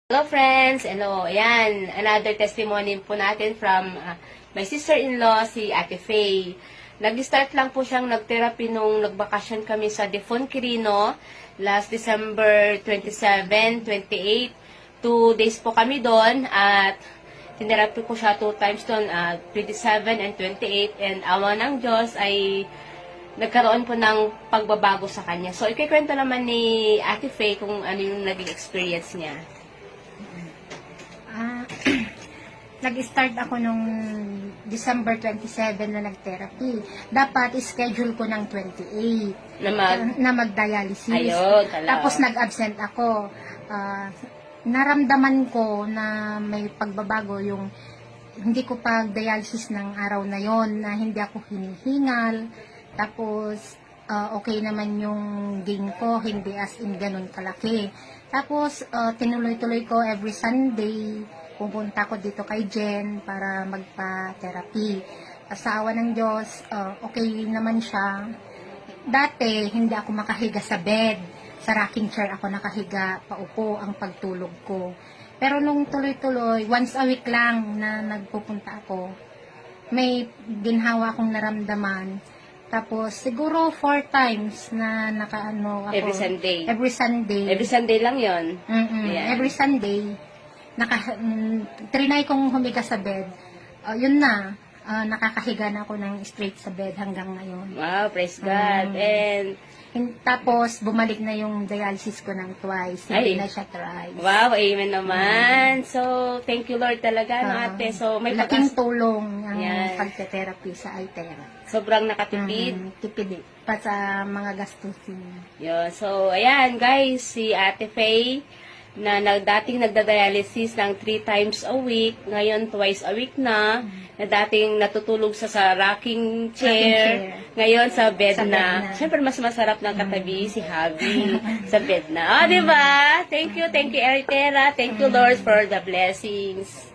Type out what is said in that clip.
Hello friends! Hello! Ayan, another testimony po natin from my sister-in-law, si Ate Faye. Nag-start lang po siyang nag-therapy nung nagbakasyon kami sa Defon Quirino last December 27, 28. 2 days po kami doon at tinerapi ko siya 2 times doon, 27 and 28. And awa ng Diyos ay nagkaroon po ng pagbabago sa kanya. So, ikikwento naman ni Ate Faye kung ano yung naging experience niya. Nag-start ako nung December 27 na nag-therapy. Dapat schedule ko ng 28 na mag-dialysis. Ayun, tapos nag-absent ako. Naramdaman ko na may pagbabago yung hindi ko pag-dialysis ng araw na yon, na hindi ako hinihingal. Tapos okay naman yung gain ko, hindi as in ganun kalaki. Tapos, tinuloy-tuloy ko every Sunday, pupunta ko dito kay Jen para magpa-therapy. Sa awa ng Diyos, okay naman siya. Dati, hindi ako makahiga sa bed. Sa rocking chair ako nakahiga, paupo ang pagtulog ko. Pero nung tuloy-tuloy, once a week lang na nagpupunta ako, may ginhawa akong naramdaman. Tapos, siguro 4 times na nakaano ako. Every Sunday. Every Sunday. Every Sunday lang yon. Every Sunday. Trinay kong humiga sa bed. Yun na. Nakakahiga na ako ng straight sa bed hanggang ngayon. Wow, praise God. And Tapos, bumalik na yung dialysis ko ng twice. Hindi na siya thrice. wow, amen naman. So, thank you Lord talaga, no, ate. So, may Laking tulong ang Yan. pagte-therapy sa iTera. sobrang nakatipid. Tipid pa sa mga gastusin. Yun. So, ayan, guys, si Ate Faye, na dating nagda-dialysis ng 3 times a week, ngayon twice a week na dating natutulog sa rocking chair, ngayon sa bed na. Siyempre, mas masarap ng katabi si Javi sa bed na. Di ba? Thank you, Eritera. Thank you, Lord, for the blessings.